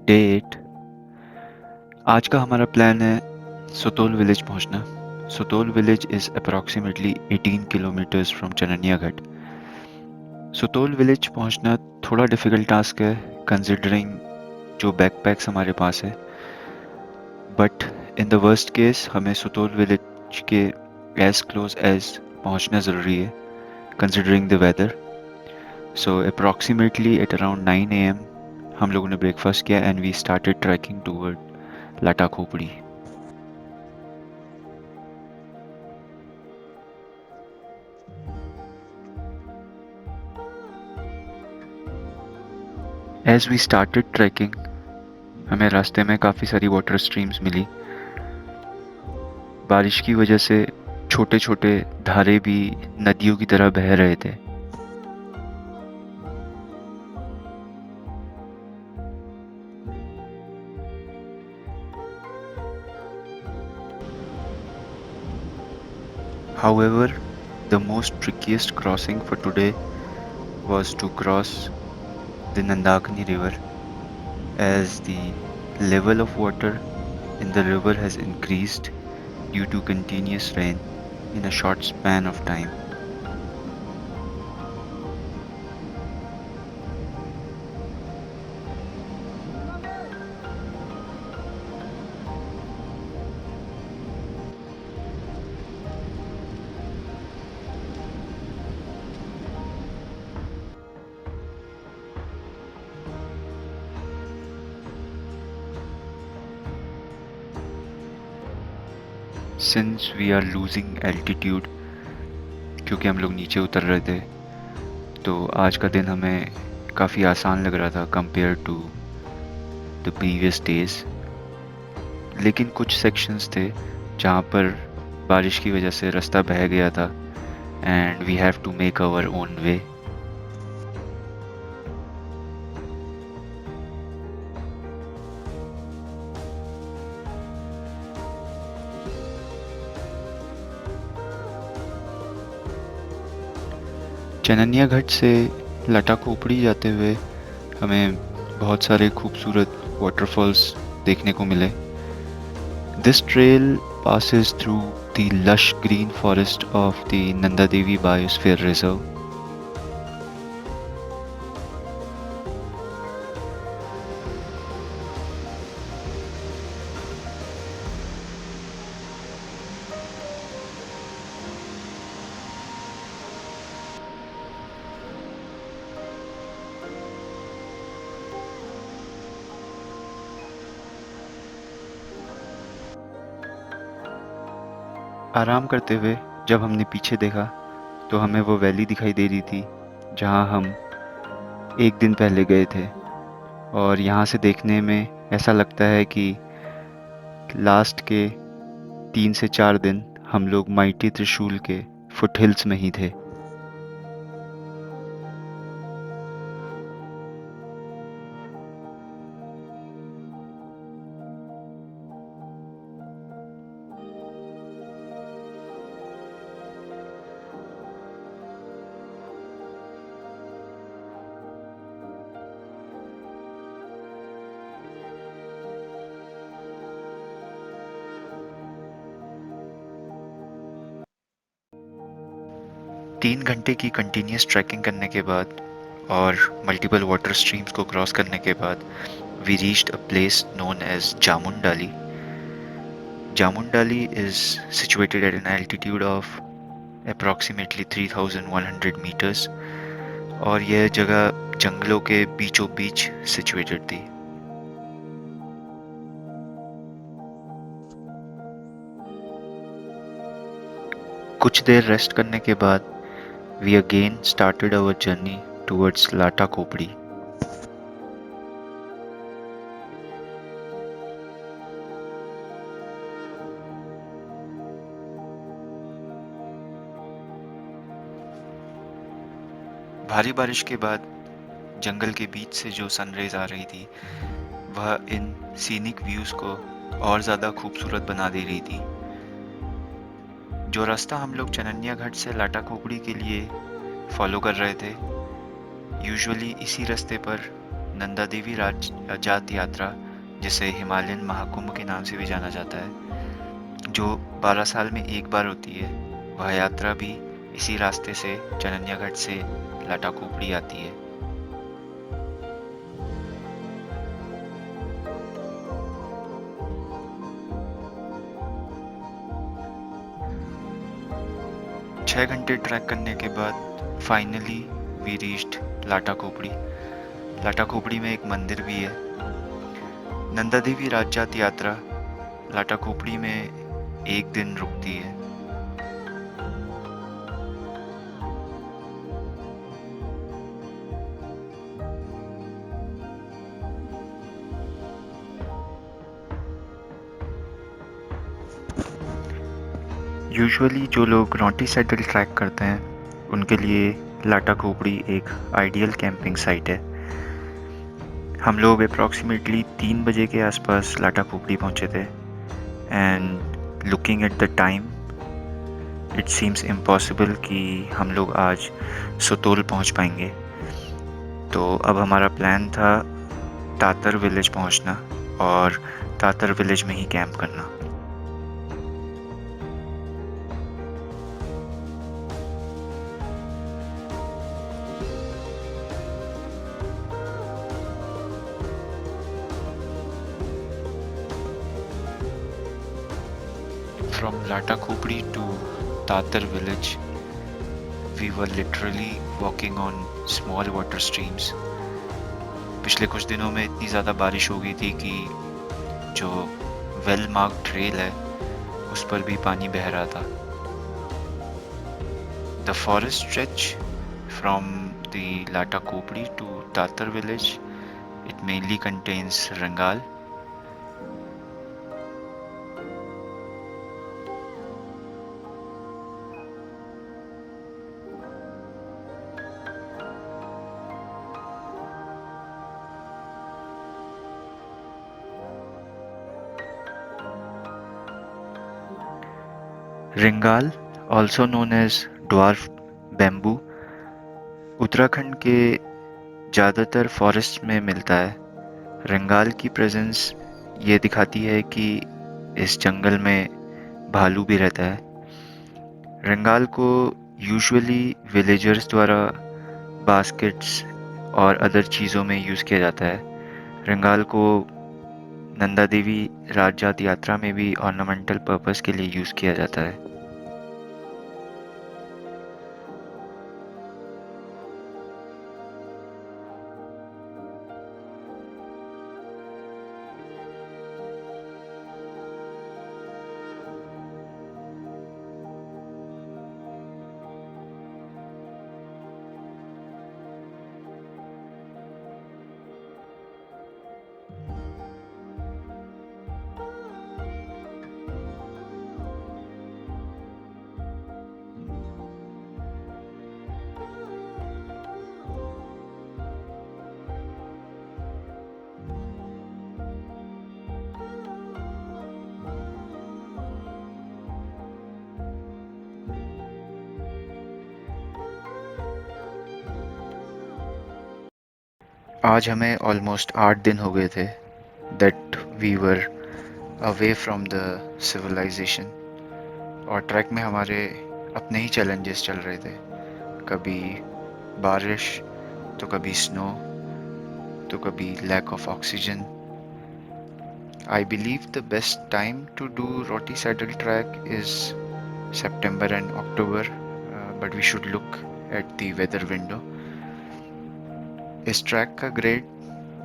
Day 8। आज का हमारा प्लान है सुतोल विलेज पहुंचना। Sutol village is approximately 18 kilometres from Chanania Ghat. Sutol village पहुंचना थोड़ा डिफ़िकल्ट टास्क है कंसिडरिंग जो बैकपैक्स हमारे पास है, but in the worst case हमें सुतोल विलेज के एज क्लोज एज पहुंचना ज़रूरी है considering the weather. So approximately at around 9 AM हम लोगों ने ब्रेकफास्ट किया and we started trekking toward Lata Khopri. As we started trekking हमें रास्ते में काफ़ी सारी वाटर स्ट्रीम्स मिली। बारिश की वजह से छोटे छोटे धारे भी नदियों की तरह बह रहे थे। However, the most trickiest crossing for today was to cross the Nandakani river, as the level of water in the river has increased due to continuous rain in a short span of time. Since we are losing altitude, क्योंकि हम लोग नीचे उतर रहे थे, तो आज का दिन हमें काफ़ी आसान लग रहा था compare to the previous days. लेकिन कुछ सेक्शंस थे जहाँ पर बारिश की वजह से रास्ता बह गया था and we have to make our own way. Chanania Ghat से लाटा खोपड़ी जाते हुए हमें बहुत सारे खूबसूरत वाटरफॉल्स देखने को मिले। This trail passes through the lush green forest of the Nanda Devi Biosphere Reserve. आराम करते हुए जब हमने पीछे देखा तो हमें वो वैली दिखाई दे रही थी जहाँ हम एक दिन पहले गए थे, और यहाँ से देखने में ऐसा लगता है कि लास्ट के 3 से 4 दिन हम लोग माइटी त्रिशूल के फुटहिल्स में ही थे। तीन घंटे की कंटिन्यूस ट्रैकिंग करने के बाद और मल्टीपल वाटर स्ट्रीम्स को क्रॉस करने के बाद we reached a place known as Jamundali. Jamundali is situated at an altitude of approximately 3100 metres, और यह जगह जंगलों के बीचों बीच सिचुएटेड थी। कुछ देर रेस्ट करने के बाद we again started our journey towards लाटा खोपड़ी। भारी बारिश के बाद जंगल के बीच से जो सनरेज आ रही थी वह इन सीनिक व्यूज़ को और ज़्यादा खूबसूरत बना दे रही थी। जो रास्ता हम लोग चननिया घाट से लाटा खोपड़ी के लिए फॉलो कर रहे थे, यूजुअली इसी रास्ते पर नंदा देवी जात यात्रा, जिसे हिमालयन महाकुंभ के नाम से भी जाना जाता है, जो 12 साल में एक बार होती है, वह यात्रा भी इसी रास्ते से चनन्यागढ़ से लाटाकुपड़ी आती है। छः घंटे ट्रैक करने के बाद फाइनली वी रीच्ड लाटाकुपड़ी। लाटाकुपड़ी में एक मंदिर भी है। नंदा देवी जात यात्रा लाटाकुपड़ी में एक दिन रुकती है। यूजुअली जो लोग रॉन्टी सैडल ट्रैक करते हैं उनके लिए लाटाकुपड़ी एक आइडियल कैंपिंग साइट है। हम लोग अप्रॉक्सीमेटली 3 बजे के आसपास लाटाकुपड़ी पहुंचे थे and looking at the time it seems impossible कि हम लोग आज सुतोल पहुंच पाएंगे। तो अब हमारा प्लान था तातर विलेज पहुंचना और तातर विलेज में ही कैंप करना। From Latakupri to Tatar village, we were literally walking on small water streams. पिछले कुछ दिनों में इतनी ज़्यादा बारिश हो गई थी कि जो वेल मार्क्ड ट्रेल है उस पर भी पानी बह रहा था। The forest stretch from the Latakupri to Tatar village, it mainly contains Rangal. रिंगाल, also known as dwarf bamboo, Uttarakhand के ज़्यादातर फॉरेस्ट में मिलता है। रिंगाल की प्रेजेंस ये दिखाती है कि इस जंगल में भालू भी रहता है। रिंगाल को यूजुअली विलेजर्स द्वारा बास्केट्स और अदर चीज़ों में यूज़ किया जाता है। रिंगाल को नंदा देवी जात यात्रा में भी ऑर्नामेंटल पर्पस के लिए यूज़ किया जाता है। आज हमें ऑलमोस्ट 8 दिन हो गए थे that we were away from the civilization, और ट्रैक में हमारे अपने ही चैलेंजेस चल रहे थे। कभी बारिश, तो कभी स्नो, तो कभी lack of oxygen. I believe the best time to do रोटी saddle trek is September and October, but we should look at the weather window. इस ट्रैक का ग्रेड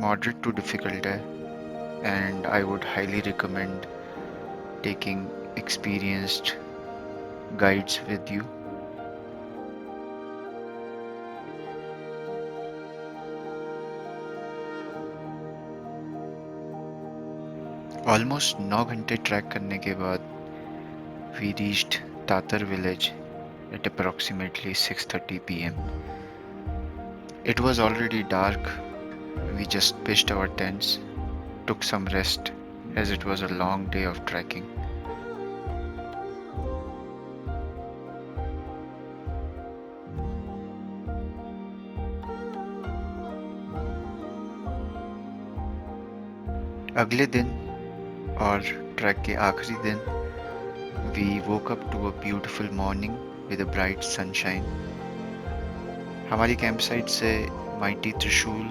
मॉडरेट टू डिफ़िकल्ट है and I would highly recommend taking experienced guides with you. Almost 9 घंटे trek करने के बाद we reached Tatar village at approximately 6:30 p.m. It was already dark. We just pitched our tents, took some rest as it was a long day of trekking. अगले दिन और track के आखिरी दिन we woke up to a beautiful morning with a bright sunshine. हमारी camp site से mighty त्रिशूल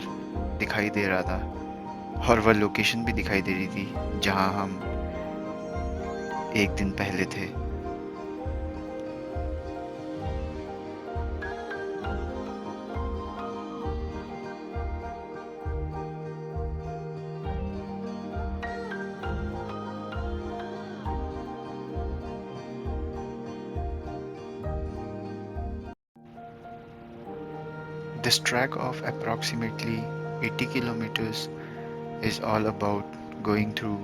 दिखाई दे रहा था और वह लोकेशन भी दिखाई दे रही थी जहां हम एक दिन पहले थे. This trek of approximately 80 kilometers is all about going through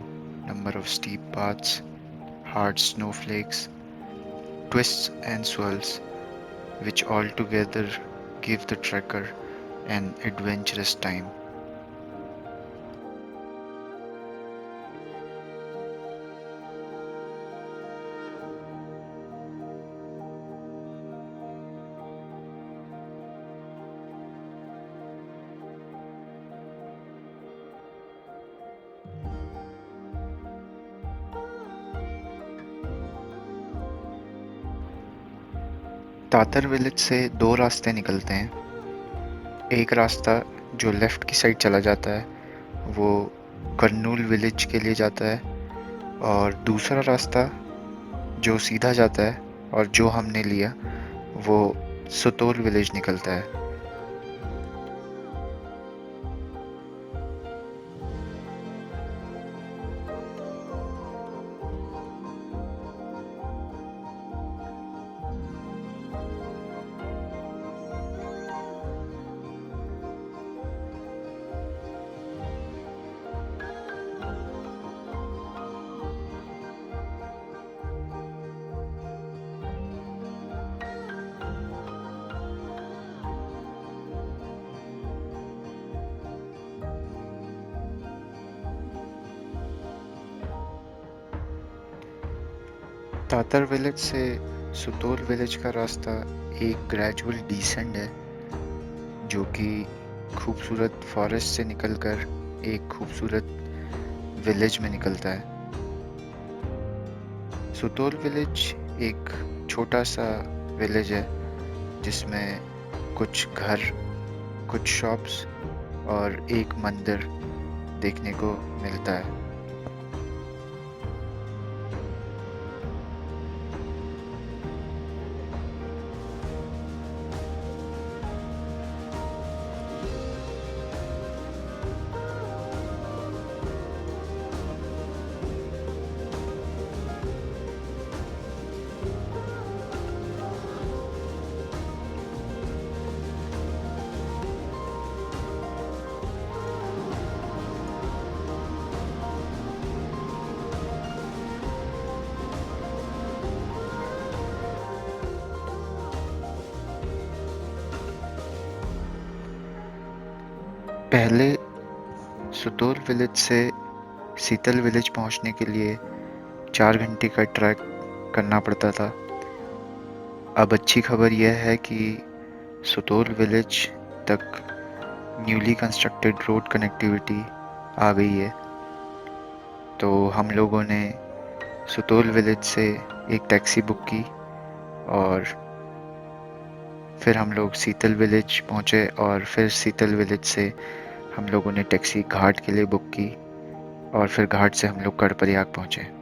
number of steep paths, hard snowflakes, twists and swirls, which all together give the trekker an adventurous time. तातर village से दो रास्ते निकलते हैं. एक रास्ता जो लेफ्ट की साइड चला जाता है वो कर्नूल विलेज के लिए जाता है और दूसरा रास्ता जो सीधा जाता है और जो हमने लिया वो सुतोल विलेज निकलता है. तातर विलेज से सुतोल विलेज का रास्ता एक ग्रेजुअल डिसेंड है जो कि खूबसूरत फॉरेस्ट से निकलकर एक खूबसूरत विलेज में निकलता है. सुतोल विलेज एक छोटा सा विलेज है जिसमें कुछ घर, कुछ शॉप्स और एक मंदिर देखने को मिलता है. पहले सुतोल विलेज से सीतल विलेज पहुंचने के लिए 4 घंटे का ट्रैक करना पड़ता था. अब अच्छी खबर यह है कि सुतोल विलेज तक न्यूली कंस्ट्रक्टेड रोड कनेक्टिविटी आ गई है. तो हम लोगों ने सुतोल विलेज से एक टैक्सी बुक की और फिर हम लोग सीतल विलेज पहुंचे और फिर सीतल विलेज से हम लोगों ने टैक्सी घाट के लिए बुक की और फिर घाट से हम लोग गढ़प्रयाग पहुंचे.